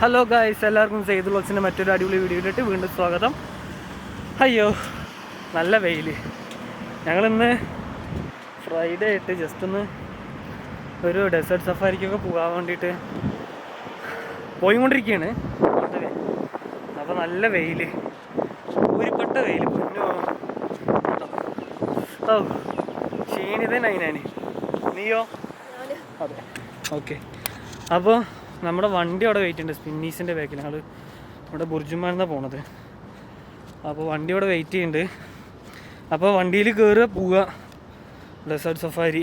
Hello guys, എല്ലാവർക്കും സെയ്ദ് വ്ളോഗ്സിൻ്റെ മറ്റൊരു അടിപൊളി വീഡിയോയിലിട്ട് വീണ്ടും സ്വാഗതം. അയ്യോ, നല്ല വെയിൽ. ഞങ്ങളിന്ന് ഫ്രൈഡേ ആയിട്ട് ജസ്റ്റ് ഒന്ന് ഒരു ഡെസേർട്ട് സഫാരിക്കൊക്കെ പോകാൻ വേണ്ടിയിട്ട് പോയിക്കൊണ്ടിരിക്കുകയാണ്. അപ്പോൾ നല്ല വെയിൽ, ഊരിപ്പെട്ട വെയിൽ. ഓ ക്ഷീണിതൻ അതിനാണ്. നീയോ? അതെ, ഓക്കെ. അപ്പോൾ നമ്മുടെ വണ്ടി അവിടെ വെയിറ്റ് ഉണ്ട്, സ്പിന്നീസിൻ്റെ ബാക്കിൽ. ഞങ്ങൾ ഇവിടെ ബുർജുമാനെന്നാണ് പോണത്. അപ്പോൾ വണ്ടി അവിടെ വെയിറ്റ് ചെയ്യുന്നുണ്ട്. അപ്പോൾ വണ്ടിയിൽ കയറുക, പോവുക, ഡെസേർട്ട് സഫാരി,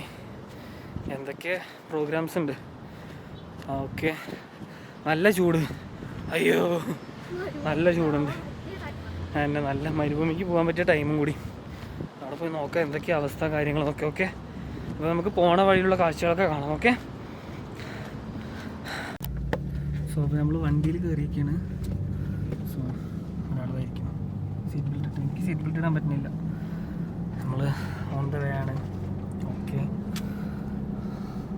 എന്തൊക്കെ പ്രോഗ്രാംസ് ഉണ്ട്. ഓക്കെ. നല്ല ചൂട്, അയ്യോ നല്ല ചൂടുണ്ട്. എന്നെ നല്ല മരുഭൂമിക്ക് പോകാൻ പറ്റിയ ടൈമും കൂടി. അവിടെ പോയി നോക്കാം എന്തൊക്കെയാണ് അവസ്ഥ, കാര്യങ്ങളൊക്കെ. ഓക്കെ, അപ്പോൾ നമുക്ക് പോണ വഴിയിലുള്ള കാഴ്ചകളൊക്കെ കാണാം. ഓക്കെ. സോ അപ്പോൾ നമ്മൾ വണ്ടിയിൽ കയറിയിരിക്കുകയാണ്. സോ ഒരാൾ വഹിക്കണം. സീറ്റ് ബെൽറ്റ് ഇട്ട്, എനിക്ക് സീറ്റ് ബെൽറ്റ് ഇടാൻ പറ്റുന്നില്ല. നമ്മൾ ഓൺ ദ വേ ആണ്. ഓക്കെ,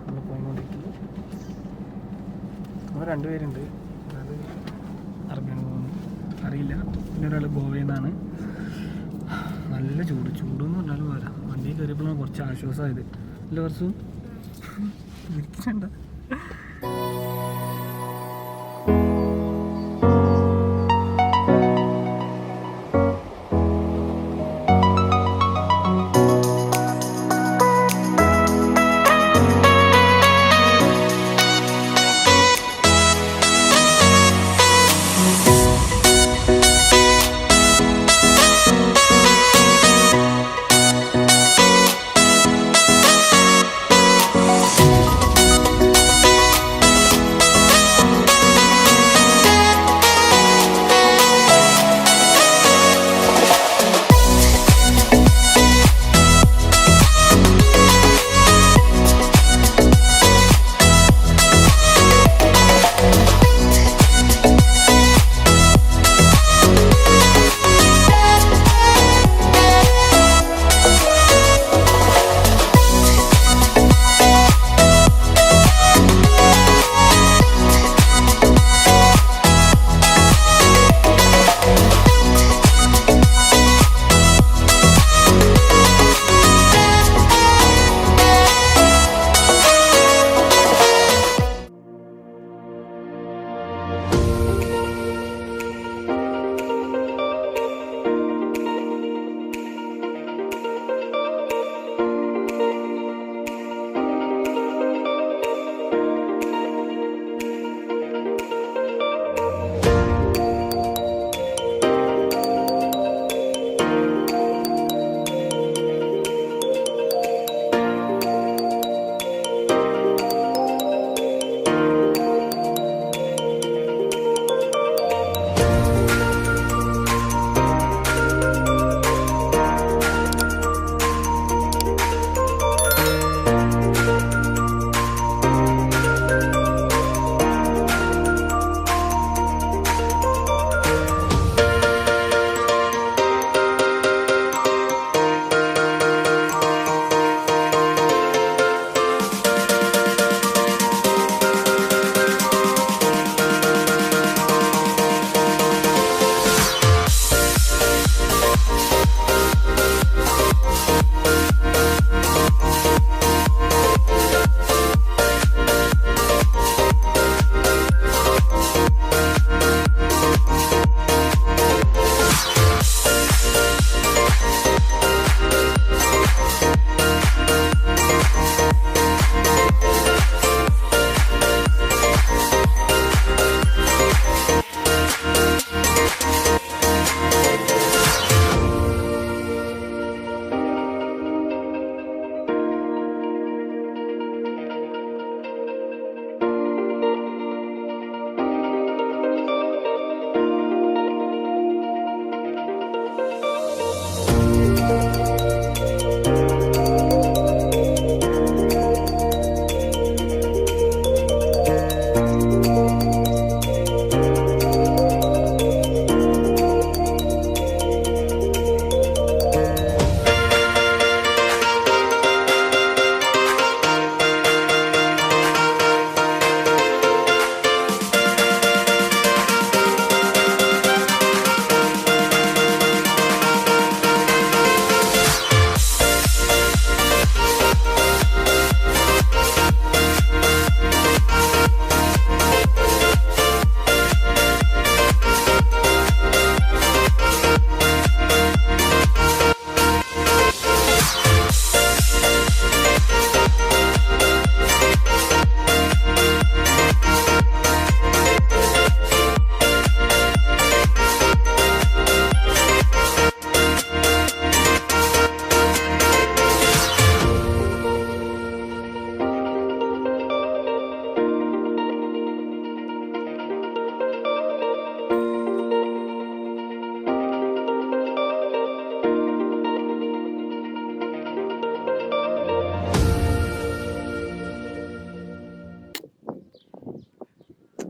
നമ്മൾ പോയിക്കൊണ്ടിരിക്കുന്നു. നമ്മൾ രണ്ടുപേരുണ്ട്. ഒരാൾ അറബിയാണ് പോകുന്നു, അറിയില്ല. പിന്നെ ഒരാൾ ഗോവയിൽ നിന്നാണ്. നല്ല ചൂടെന്ന് പറഞ്ഞാലും പോരാ. വണ്ടിയിൽ കയറിയപ്പോഴാണ് കുറച്ച് ആശ്വാസമായത്. എല്ലാ വർഷവും ഇരിക്കണ്ട.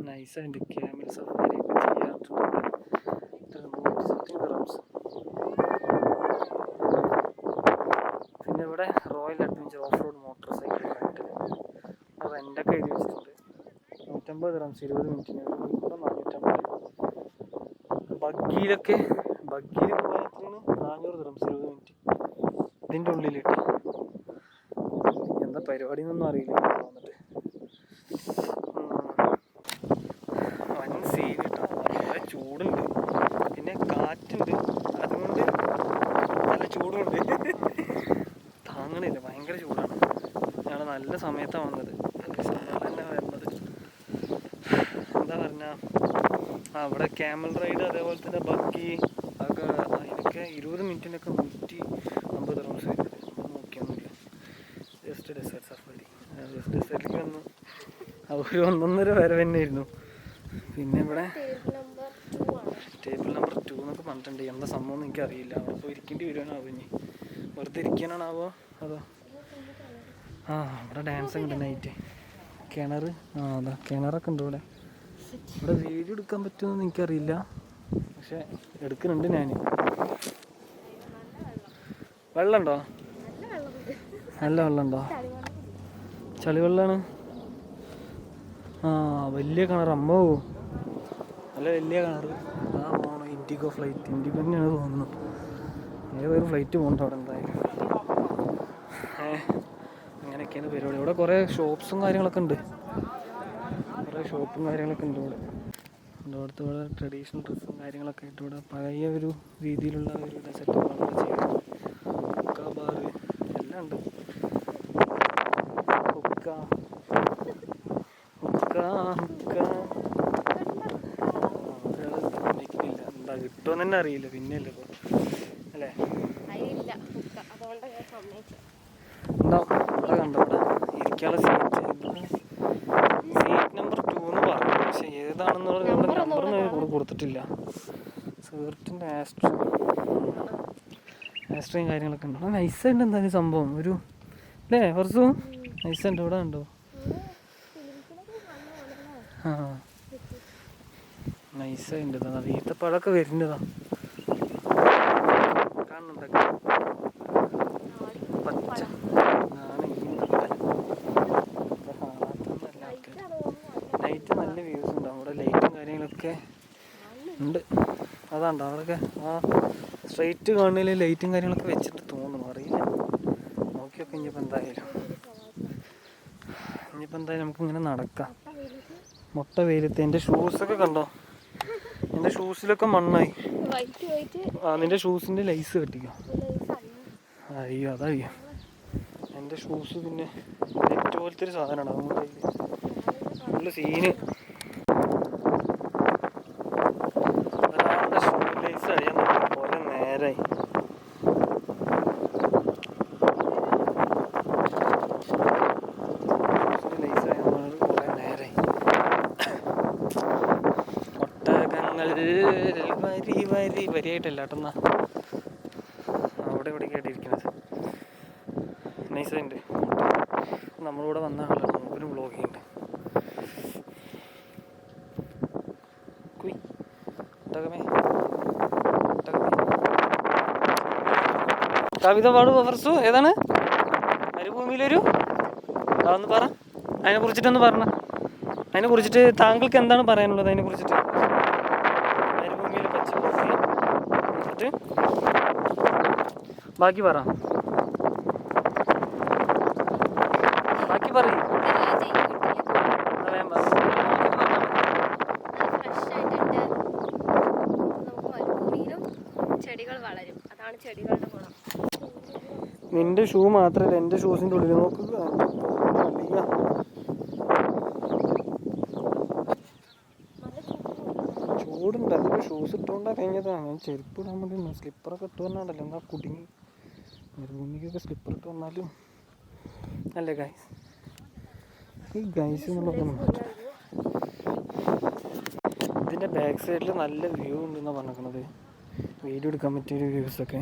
നൈസായിട്ട് ക്യാമൽ സഫാരി ചെയ്യാറുണ്ട്. പിന്നെ ഇവിടെ royal adventure off road motorcycle റെൻ്റൊക്കെ എഴുതി വെച്ചിട്ടുണ്ട്. 150 dirhams 20 മിനിറ്റിന്, 1 മണിക്കൂർ 450. ബഗ്ഗിയിൽ പോകാൻ 400 dirhams 20 മിനിറ്റ്. ഇതിൻ്റെ ഉള്ളിലിട്ട് എന്താ പരിപാടി എന്നൊന്നും അറിയില്ല. വന്നിട്ട് വൻ സീൻ കിട്ടാം. നല്ല ചൂടുണ്ട്, പിന്നെ കാറ്റുണ്ട്, അതുകൊണ്ട് നല്ല ചൂടുണ്ട്. താങ്ങണില്ല, ഭയങ്കര ചൂടാണ്. ഞങ്ങൾ നല്ല സമയത്താണ് വന്നത്. തന്നെ വരുന്നത് എന്താ പറഞ്ഞാൽ അവിടെ ക്യാമൽ റൈഡ്, അതേപോലെ തന്നെ ബഗ്ഗി ഒക്കെ അതിനൊക്കെ 20 മിനിറ്റിനൊക്കെ 150 dirhams വരുന്നത്. നോക്കിയൊന്നുമില്ല. Just desert safari. ജസ്റ്റ് ഡെസേർട്ടിലേക്ക് വന്നു. ഒരു 1.5 വരവ് തന്നെയായിരുന്നു. പിന്നെ ഇവിടെ ടേബിൾ നമ്പർ 2 എന്നൊക്കെ പറഞ്ഞിട്ടുണ്ട്. എന്താ സംഭവം എന്ന് എനിക്കറിയില്ല. അവിടെ പോയി ഇരിക്കേണ്ടി വരുവാനാവും. ഇനി വെറുതെ ഇരിക്കാനാണാവോ അതോ? ഇവിടെ ഡാൻസ് ഒക്കെ ഉണ്ട് നൈറ്റ്. കിണർ, അതാ കിണറൊക്കെ ഉണ്ട് ഇവിടെ. ഇവിടെ വീഡിയോ എടുക്കാൻ പറ്റുമെന്ന് എനിക്കറിയില്ല, പക്ഷെ എടുക്കുന്നുണ്ട് ഞാൻ. വെള്ളമുണ്ടോ? നല്ല വെള്ളമുണ്ടോ? ചളിവെള്ളമാണ്. വലിയ കിണർ. അമ്മോ, നല്ല വലിയ കിണർ. പോകണം ഇൻഡിഗോ ഫ്ലൈറ്റ്. ഇൻഡിഗോ തന്നെയാണ് തോന്നുന്നു. ഏതൊരു ഫ്ലൈറ്റ് പോകുന്നുണ്ട് അവിടെ എന്തായാലും. അങ്ങനെയൊക്കെയാണ് പരിപാടി. ഇവിടെ കുറേ ഷോപ്സും കാര്യങ്ങളൊക്കെ ഉണ്ട്. ഇവിടെ ഇവിടുത്തെ ഇവിടെ ട്രഡീഷണൽ ഡ്രസ്സും കാര്യങ്ങളൊക്കെ ആയിട്ട് ഇവിടെ പഴയ ഒരു രീതിയിലുള്ള ഒരു സെറ്റപ്പാണ് ചെയ്യുന്നത്. ഹുക്ക ബാർ എല്ലാം ഉണ്ട്. ഹുക്ക എന്താ കിട്ടുമെന്ന് തന്നെ അറിയില്ല. പിന്നെയല്ലേ ഇപ്പോൾ അല്ലേ? ഉണ്ടാവും. ഇവിടെ കണ്ടോ, ഇവിടെ ഇരിക്കാനുള്ള സീറ്റ് നമ്പർ 2 എന്ന് പറഞ്ഞു. പക്ഷെ ഏതാണെന്നുള്ള നമ്മുടെ നമ്പറൊന്നും കൂടെ കൊടുത്തിട്ടില്ല. സേർട്ടിൻ്റെ ആസ്ട്രയും കാര്യങ്ങളൊക്കെ ഉണ്ട്. നൈസായിട്ട് എന്തായാലും സംഭവം ഒരു അല്ലേ കുറച്ചു നൈസുണ്ട്. ഇവിടെ ഉണ്ടോ? നൈസായിട്ട് ഈത്തപ്പഴമൊക്കെ വരുന്നതാ. കാണുന്നുണ്ടൊക്കെ പച്ച നൈറ്റ് നല്ല വ്യൂസ് ഉണ്ടാവും. അവിടെ ലൈറ്റും കാര്യങ്ങളൊക്കെ ഉണ്ട്. അതാണ്ടോ അവിടെയൊക്കെ സ്ട്രൈറ്റ് കാണുന്നതിൽ ലൈറ്റും കാര്യങ്ങളൊക്കെ വെച്ചിട്ട് തോന്നുന്നു. അറിയില്ല, നോക്കിയൊക്കെ ഇനിയിപ്പോൾ എന്തായാലും നമുക്കിങ്ങനെ നടക്കാം. മുട്ട വെയിലത്ത്. എൻ്റെ ഷൂസൊക്കെ കണ്ടോ? എൻ്റെ ഷൂസിലൊക്കെ മണ്ണായി. നിൻ്റെ ഷൂസിൻ്റെ ലൈസ് കെട്ടിക്കോ. അയ്യോ അതയ്യോ, എൻ്റെ ഷൂസ് പിന്നെ നെറ്റ് പോലത്തെ ഒരു സാധനമാണ്. അതുകൊണ്ട് നല്ല സീന്. ഒരാളുടെ ഷൂ ലൈസ് അറിയാൻ പോലെ നേരായി. വരിയായിട്ടല്ല കേട്ടെന്നാ അവിടെ ഇവിടെ കേട്ടിരിക്കുന്നത്. നൈസുണ്ട്. നമ്മളിവിടെ വന്ന ആളാണ്. നമുക്കൊരു വ്ളോഗ് ഉണ്ട്. ഒട്ടകമേ കവിത പാടുക ഫർസു. ഏതാണ് മരുഭൂമിയിലൊരു അതൊന്ന് പറ, അതിനെ കുറിച്ചിട്ടൊന്ന് പറഞ്ഞ. അതിനെ കുറിച്ചിട്ട് താങ്കൾക്ക് എന്താണ് പറയാനുള്ളത് അതിനെ കുറിച്ചിട്ട്? മരുഭൂമിയിലെ പച്ചപ്പൊക്കെ എന്നിട്ട് ബാക്കി പറ, ബാക്കി പറയും. നിന്റെ ഷൂ മാത്രമല്ല എൻ്റെ ഷൂസിൻ്റെ ഉള്ളിൽ നോക്കുക. ചൂടുണ്ട്, അതൊക്കെ ഷൂസ് ഇട്ടുകൊണ്ടാ കഴിഞ്ഞതാണ്. ചെരുപ്പ് ഇടാൻ വേണ്ടി സ്ലിപ്പറൊക്കെ ഇട്ട് വന്നാണ്ടല്ലോ, എന്താ കുടുങ്ങി. മരുഭൂമിക്കൊക്കെ സ്ലിപ്പർ ഇട്ട് വന്നാലും അല്ലേ ഗൈസ്? ഈ ഗൈസ് എന്നുള്ളതൊക്കെ മാറ്റും. ഇതിൻ്റെ ബാക്ക് സൈഡിൽ നല്ല വ്യൂ ഉണ്ടെന്നാണ് പറഞ്ഞിരിക്കുന്നത്. വീഡിയോ എടുക്കാൻ പറ്റിയൊരു വ്യൂസൊക്കെ.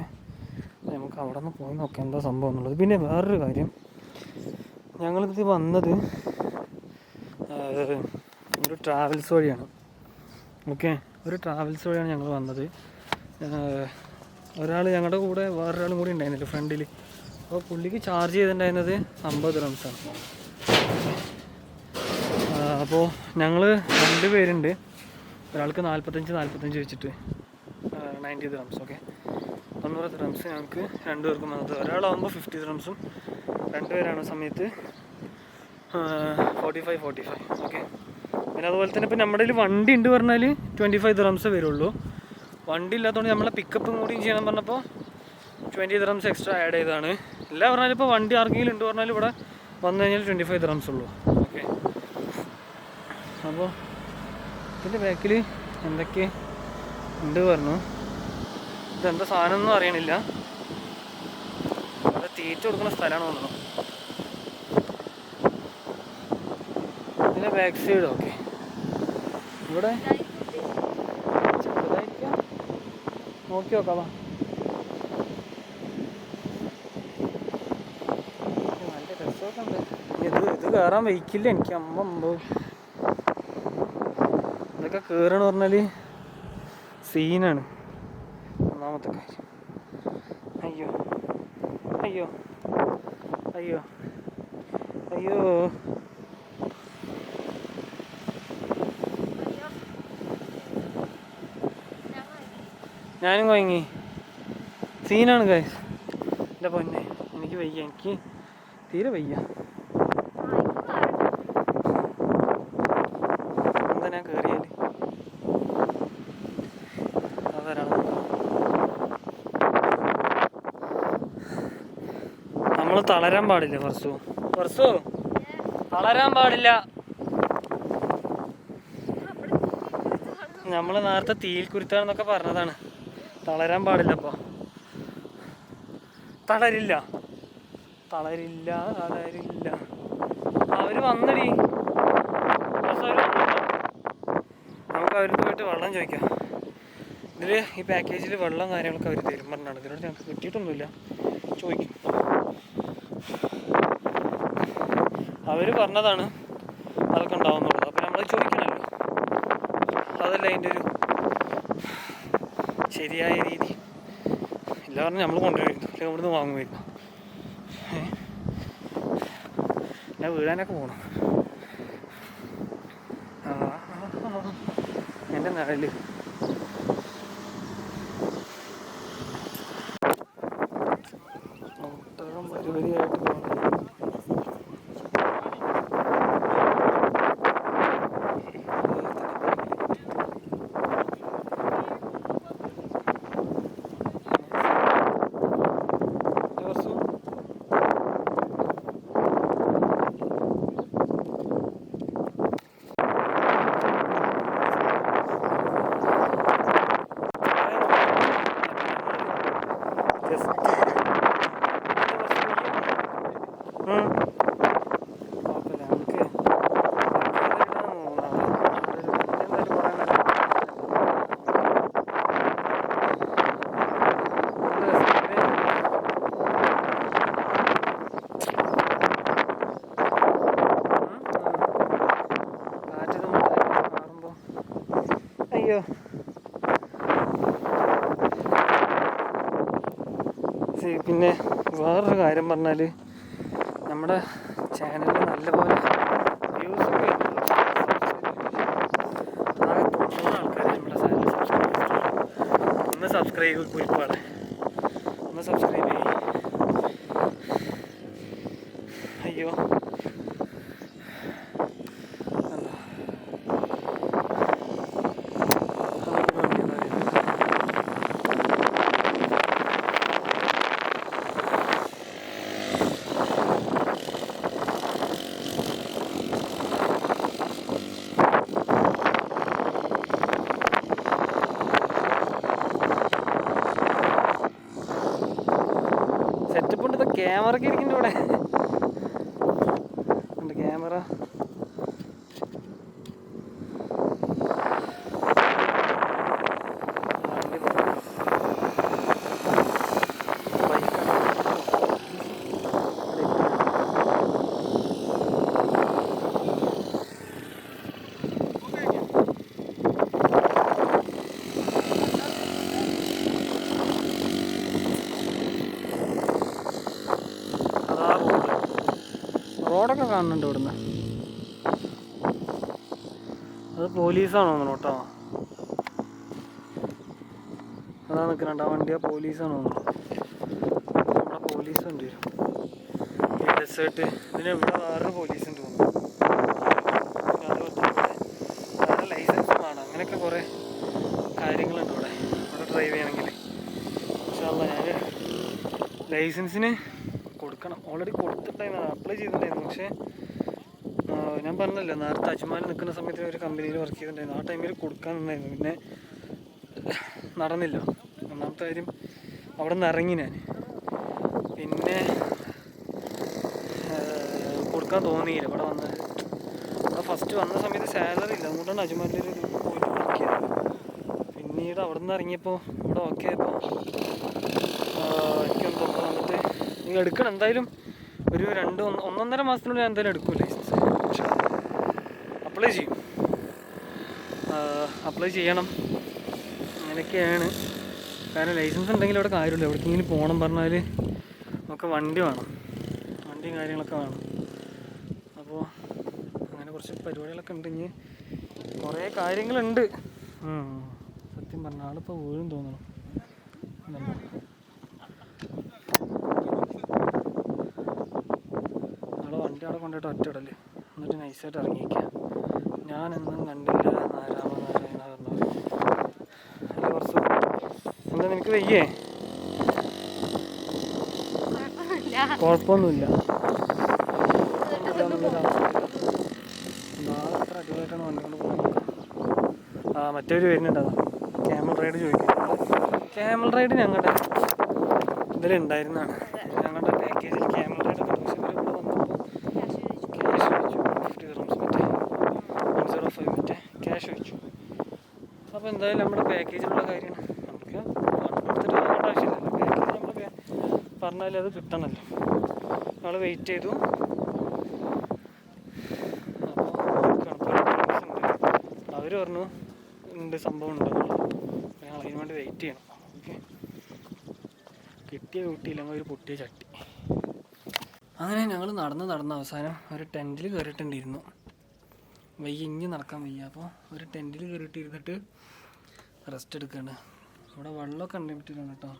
നമുക്ക് അവിടെ നിന്ന് പോയി നോക്കാം എന്താ സംഭവം എന്നുള്ളത്. പിന്നെ വേറൊരു കാര്യം, ഞങ്ങളിത് വന്നത് ഒരു ട്രാവൽസ് വഴിയാണ്. ഓക്കെ, ഒരു ട്രാവൽസ് വഴിയാണ് ഞങ്ങൾ വന്നത്. ഒരാൾ ഞങ്ങളുടെ കൂടെ വേറൊരാളും കൂടി ഉണ്ടായിരുന്നില്ല ഫ്രണ്ടിൽ. അപ്പോൾ പുള്ളിക്ക് ചാർജ് ചെയ്തിട്ടുണ്ടായിരുന്നത് 50 ദിർഹംസാണ്. അപ്പോൾ ഞങ്ങൾ 2 പേരുണ്ട്. ഒരാൾക്ക് 45 വെച്ചിട്ട് 90 ദിർഹംസ്. ഓക്കെ, 100 ദിർഹംസ് ഞങ്ങൾക്ക് 2 പേർക്കും വന്നത്. ഒരാളാകുമ്പോൾ 50 ദിർഹംസും, 2 പേരാണ് സമയത്ത് 45. ഓക്കെ, പിന്നെ അതുപോലെ തന്നെ ഇപ്പം നമ്മുടെ കയ്യിൽ വണ്ടി ഉണ്ട് പറഞ്ഞാൽ 25 ദിർഹംസേ വരുള്ളൂ. വണ്ടി ഇല്ലാത്തതുകൊണ്ട് നമ്മളെ പിക്കപ്പും കൂടി ചെയ്യണം പറഞ്ഞപ്പോൾ 20 ദിർഹംസ് എക്സ്ട്രാ ആഡ് ചെയ്തതാണ്. ഇല്ല പറഞ്ഞാൽ ഇപ്പോൾ വണ്ടി ആർക്കെങ്കിലും ഉണ്ട് പറഞ്ഞാൽ ഇവിടെ വന്നു കഴിഞ്ഞാൽ 25 ദിർഹംസ് ഉള്ളൂ. ഓക്കെ, അപ്പോൾ ഇതിൻ്റെ ബാക്കിൽ എന്തൊക്കെ ഉണ്ട് പറഞ്ഞു. ഇതെന്താ സാധനം ഒന്നും അറിയണില്ല. അത് തീറ്റ കൊടുക്കുന്ന സ്ഥലമാണ് തോന്നുന്നു. ഇതിൻ്റെ ബാക്ക് സൈഡ്. ഓക്കെ, ഇവിടെ ചെറുതായിരിക്കാം, നോക്കി നോക്കാം. നല്ല രസമൊക്കെ ഉണ്ട്. ഇത് കയറാൻ വയ്ക്കില്ല എനിക്ക്. അമ്മ ഇതൊക്കെ കയറണമെന്ന് പറഞ്ഞാൽ സീനാണ്. ഒന്നാമത്തെ കാര്യം. അയ്യോ അയ്യോ അയ്യോ അയ്യോ ഞാനും കുഴങ്ങി. സീനാണ് ഗൈസ്. എൻ്റെ പൊന്നെ, എനിക്ക് വയ്യ, എനിക്ക് തീരെ വയ്യ. എന്താ ഞാൻ കയറിയാൽ അതൊരാൾ നമ്മൾ തളരാൻ പാടില്ല. ഫർസു തളരാൻ പാടില്ല. നമ്മൾ നേരത്തെ തീയിൽ കുരുത്താണെന്നൊക്കെ പറഞ്ഞതാണ്. തളരാൻ പാടില്ല. അപ്പോൾ തളരില്ല. അവർ വന്നടി. നമുക്ക് അവർക്ക് പോയിട്ട് വെള്ളം ചോദിക്കാം. ഇതിൽ ഈ പാക്കേജിൽ വെള്ളം കാര്യങ്ങളൊക്കെ അവർ തരും പറഞ്ഞാണ്. ഇതിനോട് ഞങ്ങൾക്ക് കിട്ടിയിട്ടൊന്നുമില്ല, ചോദിക്കും. അവർ പറഞ്ഞതാണ് അതൊക്കെ ഉണ്ടാവുന്നുള്ളത്. അപ്പം നമ്മൾ ചോദിക്കണമല്ലോ. അതല്ല അതിൻ്റെ ഒരു ശരിയായ രീതി. ഇല്ല പറഞ്ഞാൽ നമ്മൾ കൊണ്ടുവരുന്നു, അല്ലെങ്കിൽ ഇവിടുന്ന് വാങ്ങുമായിരുന്നു. ഞാൻ വീഴാനൊക്കെ പോകണം. എൻ്റെ നിഴല് ഒട്ടകം വരിവരിയായിട്ട് പോകുന്നത്. അയ്യോ പിന്നെ വേറൊരു കാര്യം പറഞ്ഞാൽ നമ്മുടെ ചാനലിൽ നല്ലപോലെ വ്യൂസ് ഒക്കെ വരുന്നുണ്ട്. ആകെ 90 ആൾക്കാർ നമ്മുടെ ചാനൽ ഒന്ന് സബ്സ്ക്രൈബ് കുറിപ്പാണ്, ഒന്ന് സബ്സ്ക്രൈബ് ചെയ്യും. അയ്യോ സെറ്റപ്പ് ഉണ്ട്. ഇപ്പം ക്യാമറയ്ക്ക് ഇരിക്കുന്നുണ്ട് ഇവിടെ ഉണ്ട് ക്യാമറ. റോഡൊക്കെ കാണുന്നുണ്ട് ഇവിടുന്ന്. അത് പോലീസാണോ തോന്നുന്നു കേട്ടോ. അതാ നിൽക്കുന്നുണ്ട് ആ വണ്ടിയാ പോലീസാണോ തോന്നുന്നു. നമ്മുടെ പോലീസ് വണ്ടി വരും ഈ ഡെസേർട്ട്. ഇതിന് ഇവിടെ വേറൊരു പോലീസ് ഉണ്ട് തോന്നുന്നു. വേറെ ലൈസൻസ് വേണം. അങ്ങനെയൊക്കെ കുറേ കാര്യങ്ങളുണ്ട് ഇവിടെ ഡ്രൈവ് ചെയ്യണമെങ്കിൽ. പക്ഷേ ഞാൻ ലൈസൻസിന് കൊടുക്കണം. ഓൾറെഡി കൊടുത്തിട്ടായിരുന്നു, അപ്ലൈ ചെയ്തിട്ടുണ്ടായിരുന്നു. പക്ഷേ ഞാൻ പറഞ്ഞല്ലോ നേരത്തെ അജ്മാൻ നിൽക്കുന്ന സമയത്ത് ഒരു കമ്പനിയിൽ വർക്ക് ചെയ്തിട്ടുണ്ടായിരുന്നു. ആ ടൈമിൽ കൊടുക്കാനുണ്ടായിരുന്നു. പിന്നെ നടന്നില്ല. ഒന്നാമത്തെ കാര്യം അവിടെ നിന്ന് ഇറങ്ങി ഞാൻ. പിന്നെ കൊടുക്കാൻ തോന്നിയില്ല. ഇവിടെ വന്നത് ഇവിടെ ഫസ്റ്റ് വന്ന സമയത്ത് സാലറി ഇല്ല, അതുകൊണ്ടാണ് അജ്മാനിലൊരു പോയിട്ട് വർക്ക് ചെയ്തത്. പിന്നീട് അവിടെ നിന്ന് ഇറങ്ങിയപ്പോൾ ഇവിടെ ഓക്കെ ആയപ്പോൾ എനിക്കൊന്ന് വന്നിട്ട് നിങ്ങൾ എടുക്കണം എന്തായാലും ഒരു 1.5 മാസത്തിനുള്ളിൽ ഞാൻ എന്തായാലും എടുക്കും ലൈസൻസ്. അപ്ലൈ ചെയ്യണം. അങ്ങനെയൊക്കെയാണ്. കാരണം ലൈസൻസ് ഉണ്ടെങ്കിൽ അവിടെ കാര്യമില്ല. എവിടേക്കെങ്കിലും പോകണം പറഞ്ഞാൽ നമുക്ക് വണ്ടി വേണം, വണ്ടിയും കാര്യങ്ങളൊക്കെ വേണം. അപ്പോൾ അങ്ങനെ കുറച്ച് പരിപാടികളൊക്കെ ഉണ്ട്. ഇനി കുറേ കാര്യങ്ങളുണ്ട്. സത്യം പറഞ്ഞാൽ ആളിപ്പോൾ വീഴും തോന്നണം. ആളെ വണ്ടി അവിടെ കൊണ്ടുപോയിട്ട് ഒറ്റയിടല്, എന്നിട്ട് നൈസായിട്ട് ഇറങ്ങിയിരിക്കുക. ഞാനെന്നും കണ്ടില്ല നാരായണ പറഞ്ഞത്. അല്ല കുറച്ച് എന്താ നിനക്ക് വയ്യേ? കുഴപ്പമൊന്നുമില്ല. നാളെ എത്ര അടിപൊളിയായിട്ടാണ് വണ്ടി കൊണ്ട് പോകുന്നത്. മറ്റൊരു വരുന്നുണ്ട്. അതാ ക്യാമൽ റൈഡ് ചോദിക്കും. ക്യാമൽ റൈഡ് ഞങ്ങളുടെ ഇതിലുണ്ടായിരുന്നതാണ്. ഞങ്ങളുടെ പാക്കേജിൽ ക്യാമൽ റൈഡ്. പക്ഷേ ഇവർ ഇവിടെ വന്നപ്പോൾ ക്യാഷ് വെച്ചു. 50 dirhams മറ്റേ 105 മറ്റേ ക്യാഷ് വെച്ചു. അപ്പോൾ എന്തായാലും നമ്മുടെ പാക്കേജിലുള്ള കാര്യമാണ്. നമുക്ക് കൊടുത്തിട്ട് വാങ്ങേണ്ട ആവശ്യമില്ലല്ലോ. പാക്കേജ് നമ്മൾ പറഞ്ഞാൽ അത് കിട്ടണമല്ലോ. നമ്മൾ വെയിറ്റ് ചെയ്തു. അപ്പോൾ അവർ പറഞ്ഞു ഉണ്ട്, സംഭവം ഉണ്ട്. ഞങ്ങൾ അതിന് വേണ്ടി വെയിറ്റ് ചെയ്യണം. ഓക്കെ, കിട്ടിയ കിട്ടിയില്ലെങ്കിൽ ഒരു പൊട്ടിയ ചട്ടി. അങ്ങനെ ഞങ്ങൾ നടന്ന് അവസാനം ഒരു ടെൻറ്റിൽ കയറിയിട്ടുണ്ടിരുന്നു. ഇഞ്ഞ് നടക്കാൻ വയ്യ. അപ്പോൾ ഒരു ടെൻറ്റിൽ കയറിയിട്ടിരുന്നിട്ട് റെസ്റ്റ് എടുക്കുകയാണ്. ഇവിടെ വെള്ളമൊക്കെ അൺലിമിറ്റഡാണ് കേട്ടോ.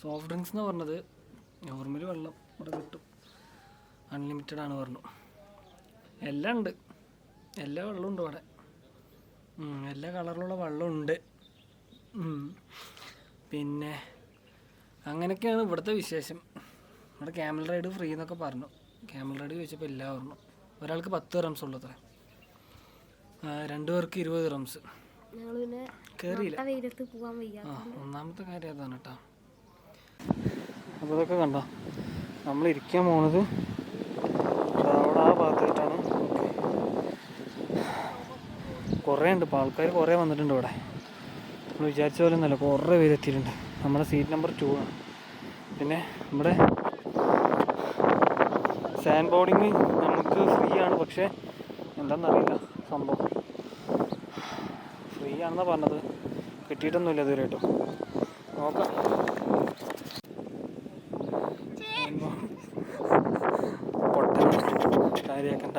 സോഫ്റ്റ് ഡ്രിങ്ക്സ് എന്ന് പറഞ്ഞത് നോർമലി വെള്ളം ഇവിടെ കിട്ടും, അൺലിമിറ്റഡാണ് പറഞ്ഞു. എല്ലാം ഉണ്ട്, എല്ലാ വെള്ളവും ഉണ്ട് ഇവിടെ. എല്ലാ കളറിലുള്ള വെള്ളമുണ്ട്. പിന്നെ അങ്ങനെയൊക്കെയാണ് ഇവിടുത്തെ വിശേഷം. ഇവിടെ ക്യാമൽ റൈഡ് ഫ്രീ എന്നൊക്കെ പറഞ്ഞു. ക്യാമൽ റൈഡ് ചോദിച്ചപ്പോൾ ഇല്ല പറഞ്ഞു. ഒരാൾക്ക് 10 dirhams ഉള്ളൂ അത്ര, 2 പേർക്ക് 20 dirhams. കയറിയില്ല. ഒന്നാമത്തെ കാര്യം അതാണ് കേട്ടോ. അപ്പോൾ ഇതൊക്കെ കണ്ടോ, നമ്മൾ ഇരിക്കാൻ പോണത് അവിടെ ആ ഭാഗത്തായിട്ടാണ്. കുറേ ഉണ്ട് ഇപ്പോൾ, ആൾക്കാർ കുറേ വന്നിട്ടുണ്ട് ഇവിടെ. നമ്മൾ വിചാരിച്ച പോലെ ഒന്നുമല്ല, കുറേ പേര് എത്തിയിട്ടുണ്ട്. നമ്മുടെ സീറ്റ് നമ്പർ 2 ആണ്. പിന്നെ നമ്മുടെ സാൻഡ് ബോർഡിങ് നമുക്ക് ഫ്രീ ആണ്. പക്ഷേ എന്താണെന്നറിയില്ല സംഭവം. ഫ്രീ ആണെന്നാണ് പറഞ്ഞത്, കിട്ടിയിട്ടൊന്നുമില്ല ഇതുവരെ കേട്ടോ. നോക്കാം. കാര്യമാക്കണ്ട.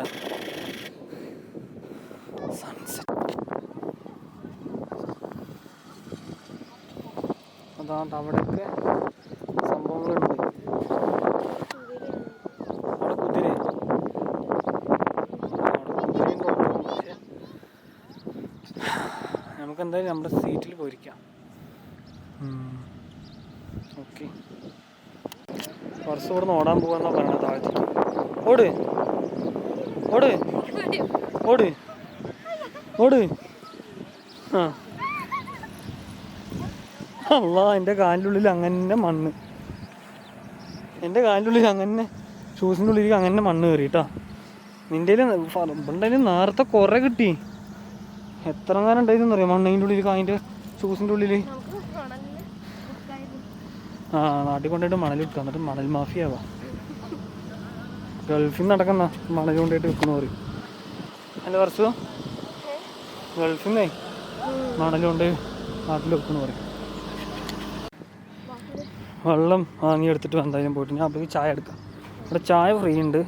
സൺസെറ്റ് അതാണ്ട് അവിടെയൊക്കെ സംഭവങ്ങളുണ്ട്. അവിടെ കുതിര പക്ഷേ നമുക്ക് എന്തായാലും നമ്മുടെ സീറ്റിൽ പോയിരിക്കാം. ഓക്കെ, കുറച്ച് ഇവിടെ നിന്ന് ഓടാൻ പോകാന്നാ പറയണത്. താഴത്തേക്ക് ഓട് ഓട് ഓട് ഓട്. ആ അല്ല, എൻ്റെ കാലിൻ്റെ ഉള്ളിൽ അങ്ങനെ മണ്ണ്, എൻ്റെ കാലിൻ്റെ ഉള്ളിൽ അങ്ങനെ ഷൂസിൻ്റെ ഉള്ളിലേക്ക് അങ്ങനെ മണ്ണ് കയറി കേട്ടോ. നിൻ്റെ ഇവിടെ നേരത്തെ കുറേ കിട്ടി. എത്ര നേരം ഉണ്ടായിരുന്നു അറിയാം മണ്ണിൻ്റെ ഉള്ളിൽ, അതിൻ്റെ ഷൂസിൻ്റെ ഉള്ളിൽ. ആ നാട്ടിൽ കൊണ്ടുപോയിട്ട് മണൽ വിൽക്കുക, എന്നിട്ട് മണൽ മാഫിയാവാ. ഗൾഫിൽ നിന്ന് നടക്കുന്ന മണൽ കൊണ്ടുപോയിട്ട് വിൽക്കണ പറയും. അല്ല വർഷോ, ഗൾഫിൽ നിന്നേ മണൽ കൊണ്ട് നാട്ടിൽ വെക്കണ പറയും. വെള്ളം വാങ്ങിയെടുത്തിട്ട് എന്തായാലും പോയിട്ട് ഞാൻ അപ്പോൾ ചായ എടുക്കാം. ഇവിടെ ചായ ഫ്രീ ഉണ്ട്,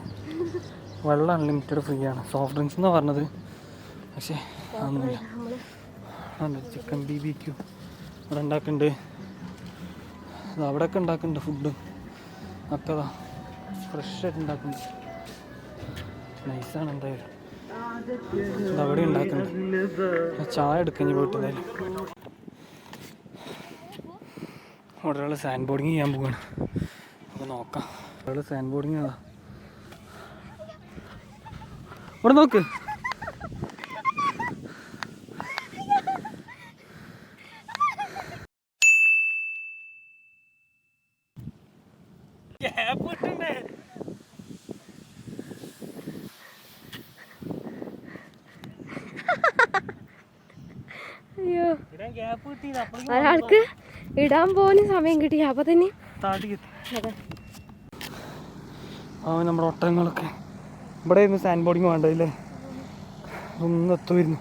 വെള്ളം അൺലിമിറ്റഡ് ഫ്രീ ആണ്. സോഫ്റ്റ് ഡ്രിങ്ക്സ് എന്നാണ് പറഞ്ഞത്, പക്ഷേ അതൊന്നുമില്ല. ചിക്കൻ BBQ ഇവിടെ ഉണ്ടാക്കുന്നുണ്ട്, അവിടെയൊക്കെ ഉണ്ടാക്കുന്നുണ്ട് ഫുഡ് ഒക്കെ. ഫ്രഷായിട്ട് ഉണ്ടാക്കുന്നുണ്ട്, നൈസാണ് എന്തായാലും. അവിടെ ഉണ്ടാക്കുന്നുണ്ട്. ചായ എടുക്കഞ്ഞ് പോയിട്ട് എന്തായാലും. ഒരാൾ സാൻഡ് ബോർഡിങ് ചെയ്യാൻ പോവാണ്, അപ്പോൾ നോക്കാം. ഒരാൾ സാൻഡ് ബോർഡിങ് അതാ ഇവിടെ നോക്ക്. അയ്യോ, ഒരാൾക്ക് ഇടാൻ പോകുന്ന സമയം കിട്ടി, അപ്പൊ തന്നെ നമ്മുടെ ഒട്ടകങ്ങളൊക്കെ ഇവിടെ ഇരുന്ന് സാൻഡ് ബോർഡിങ് വേണ്ടല്ലേ, ഒന്ന് എത്തുമായിരുന്നു.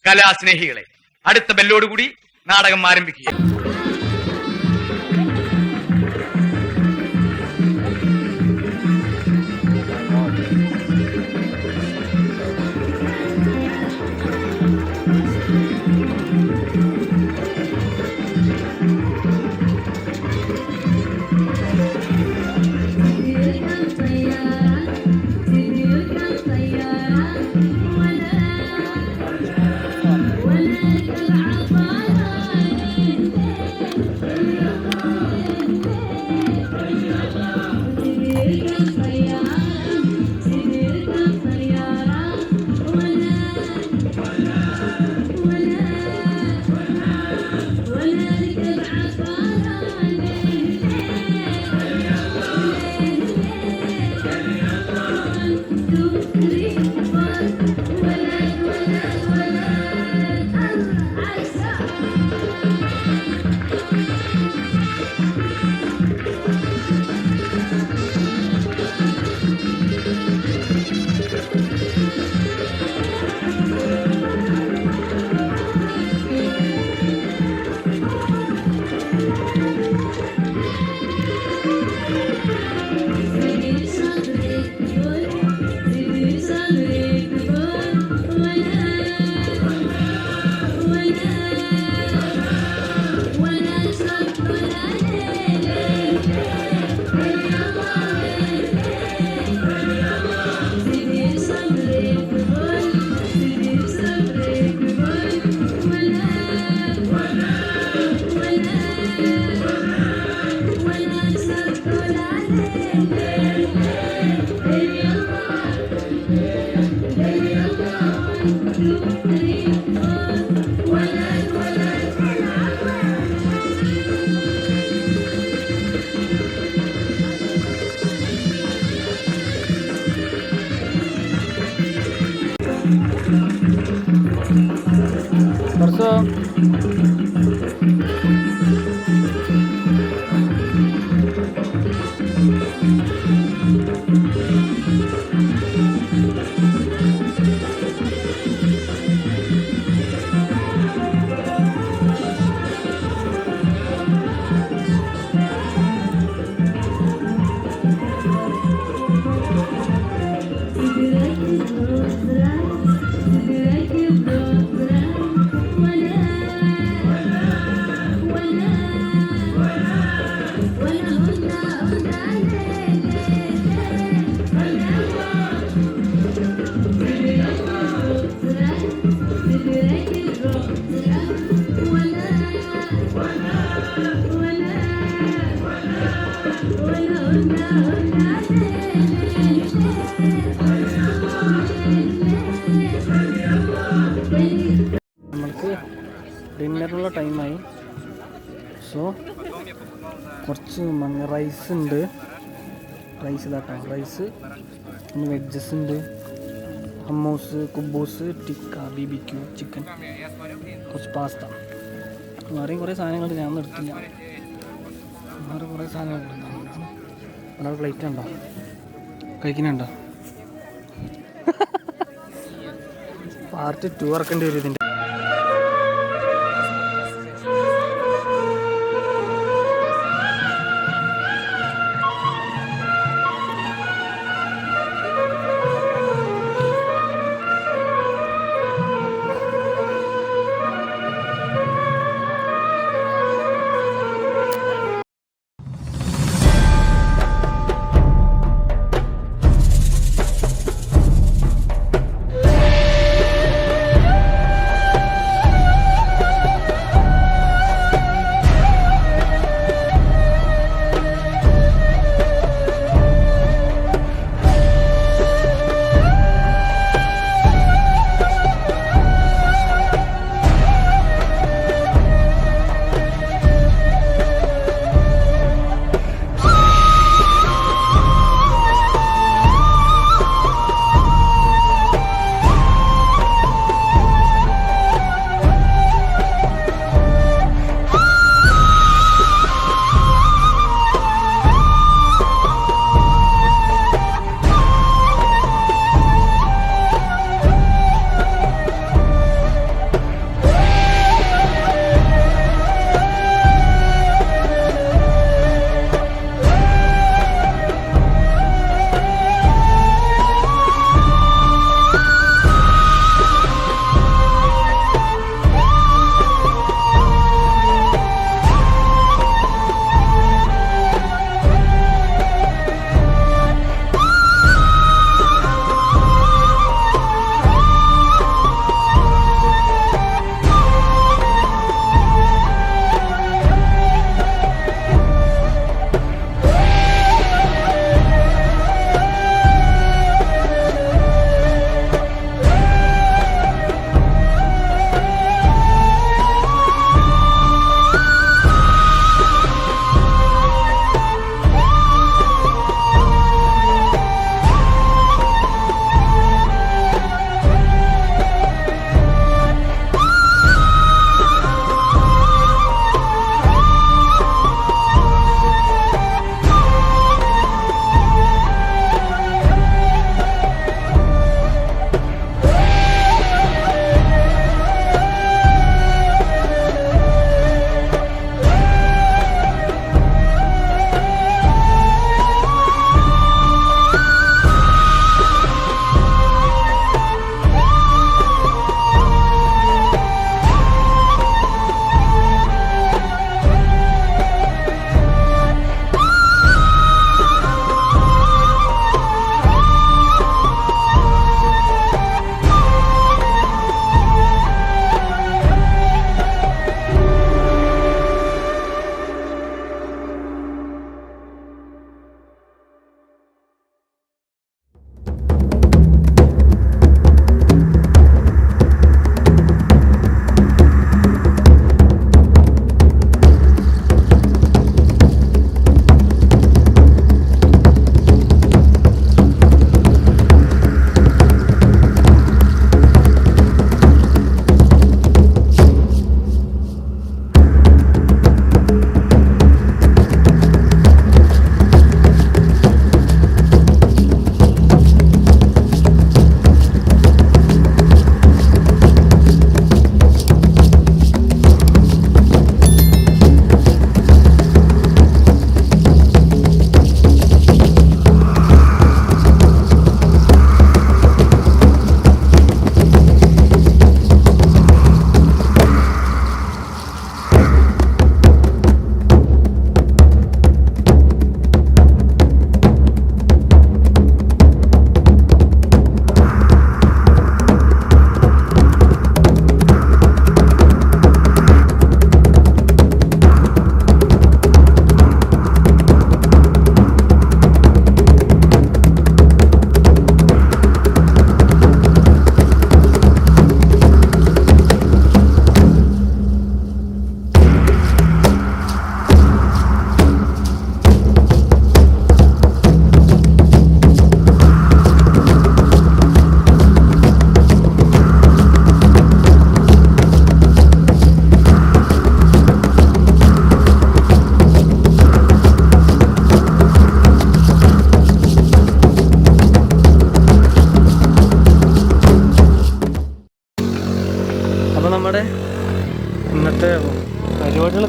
കലാസ്നേഹികളെ, അടുത്ത ബെല്ലോടുകൂടി നാടകം ആരംഭിക്കുക. നമ്മൾക്ക് ഡിന്നറിനുള്ള ടൈമായി. സോ കുറച്ച് റൈസ് ഉണ്ട്, റൈസ് ഇതാക്കാം, റൈസ് പിന്നെ വെജസ് ഉണ്ട്, ഹമ്മൂസ്, കുബൂസ്, ടിക്ക, BBQ ചിക്കൻ, കുറച്ച് പാസ്ത, വേറെയും കുറേ സാധനങ്ങളുണ്ട്. ഞാൻ നിർത്തില്ല, വേറെ കുറേ സാധനങ്ങളുണ്ട്. ഒരാൾ പ്ലേറ്റ് ഉണ്ടോ കഴിക്കുന്നുണ്ടോ? പാർട്ട് 2 ഇറക്കേണ്ടി വരും ഇതിൻ്റെ.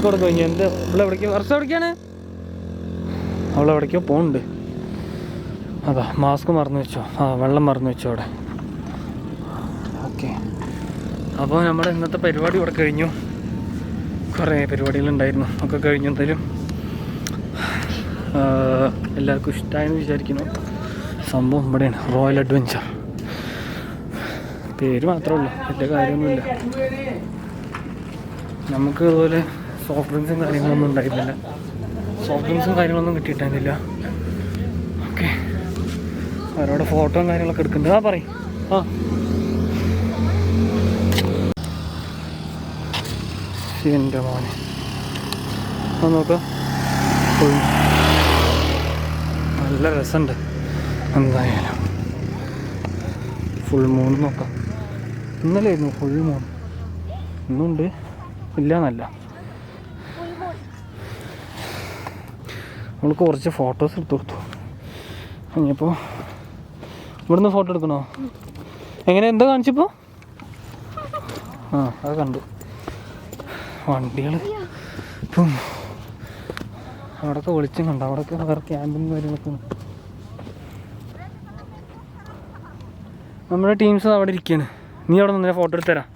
കൂടെ കഴിഞ്ഞു. എന്ത് ഇവളെവിടേക്കോ വർഷം എവിടേക്കാണ്? അവളെവിടേക്കോ പോകുന്നുണ്ട്. അതാ മാസ്ക് മറന്നു വെച്ചോ. വെള്ളം മറന്നു വെച്ചോ അവിടെ. ഓക്കെ, അപ്പോൾ നമ്മുടെ ഇന്നത്തെ പരിപാടി ഇവിടെ കഴിഞ്ഞു. കുറേ പരിപാടികളുണ്ടായിരുന്നു, ഒക്കെ കഴിഞ്ഞു. എന്തായാലും എല്ലാവർക്കും ഇഷ്ടമായെന്ന് വിചാരിക്കുന്നു. സംഭവം ഇവിടെയാണ്, റോയൽ അഡ്വഞ്ചർ. പേര് മാത്രമേ ഉള്ളൂ, വലിയ കാര്യമൊന്നുമില്ല. നമുക്ക് ഇതുപോലെ സോഫ്റ്റ് ഡ്രിങ്ക്സും കാര്യങ്ങളൊന്നും ഉണ്ടായിരുന്നില്ല. സോഫ്റ്റ് ഡ്രിങ്ക്സും കാര്യങ്ങളൊന്നും കിട്ടിയിട്ടായിരുന്നില്ല. ഓക്കെ, അവരോട് ഫോട്ടോയും കാര്യങ്ങളൊക്കെ എടുക്കുന്നുണ്ട്. പറയും. എൻ്റെ മോനെ നോക്കാം, നല്ല രസമുണ്ട്. എന്തായാലും ഫുൾ മൂൺ നോക്കാം. ഇന്നലെ ആയിരുന്നു ഫുൾ മൂൺ, ഇന്നുണ്ട് ഇല്ല എന്നല്ല. നമ്മൾ കുറച്ച് ഫോട്ടോസ് എടുത്തു കൊടുത്തു. ഇനിയിപ്പോൾ ഇവിടുന്ന് ഫോട്ടോ എടുക്കണോ? എങ്ങനെ എന്താ കാണിച്ചപ്പോൾ? അത് കണ്ടു. വണ്ടികൾ ഇപ്പം അവിടെയൊക്കെ വെളിച്ചം കണ്ടു. അവിടെയൊക്കെ വേറെ ക്യാമ്പും കാര്യങ്ങളൊക്കെ. നമ്മുടെ ടീംസ് അവിടെ ഇരിക്കുകയാണ്. നീ അവിടെ നിന്ന് ഫോട്ടോ എടുത്ത് തരാം.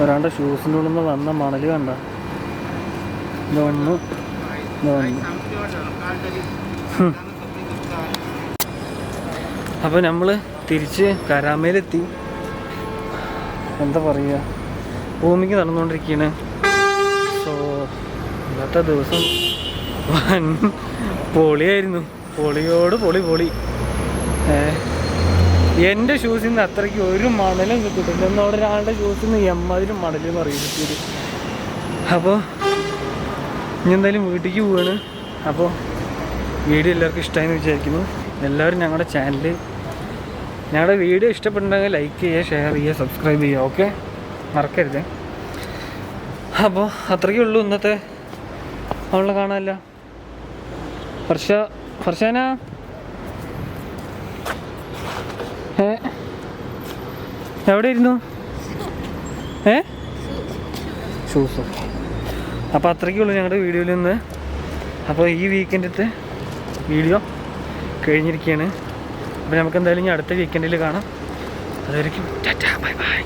ഒരാളുടെ ഷൂസിൻ്റെ ഉള്ളിൽ നിന്ന് വന്ന മണൽ കണ്ട ഇതൊന്ന്. അപ്പോൾ നമ്മൾ തിരിച്ച് കരാമയിലെത്തി. എന്താ പറയുക, ഭൂമിക്ക് നടന്നുകൊണ്ടിരിക്കുകയാണ്. സോ ഇന്നത്തെ ദിവസം പൊളിയായിരുന്നു. പൊളിയോട് പൊളി. എൻ്റെ ഷൂസിൽ നിന്ന് അത്രയ്ക്ക് ഒരു മണലും കിട്ടിയിട്ടില്ല. എന്നോട് ഒരാളുടെ ഷൂസിൽ നിന്ന് എമ്മാതിരും മണലെന്ന് അറിയിച്ചത്. അപ്പോൾ ഇനി എന്തായാലും വീട്ടിലേക്ക് പോവാണ്. അപ്പോൾ വീഡിയോ എല്ലാവർക്കും ഇഷ്ടമായെന്ന് വിചാരിക്കുന്നു. എല്ലാവരും ഞങ്ങളുടെ ചാനൽ, ഞങ്ങളുടെ വീഡിയോ ഇഷ്ടപ്പെട്ടുണ്ടെങ്കിൽ ലൈക്ക് ചെയ്യുക, ഷെയർ ചെയ്യുക, സബ്സ്ക്രൈബ് ചെയ്യുക. ഓക്കെ, മറക്കരുത്. അപ്പോൾ അത്രയ്ക്കേ ഉള്ളൂ ഇന്നത്തെ അവളെ കാണാനല്ല. ഫർഷാന എവിടെ ഇരുന്നു? ഷൂസ്. അപ്പോൾ അത്രയ്ക്കുള്ളൂ ഞങ്ങളുടെ വീഡിയോയിൽ നിന്ന്. അപ്പോൾ ഈ വീക്കെൻഡത്തെ വീഡിയോ കഴിഞ്ഞിരിക്കുകയാണ്. അപ്പോൾ നമുക്ക് എന്തായാലും ഇനി അടുത്ത വീക്കെൻഡിൽ കാണാം. അതുവരെയ്ക്കും ടാറ്റാ ബൈ ബൈ.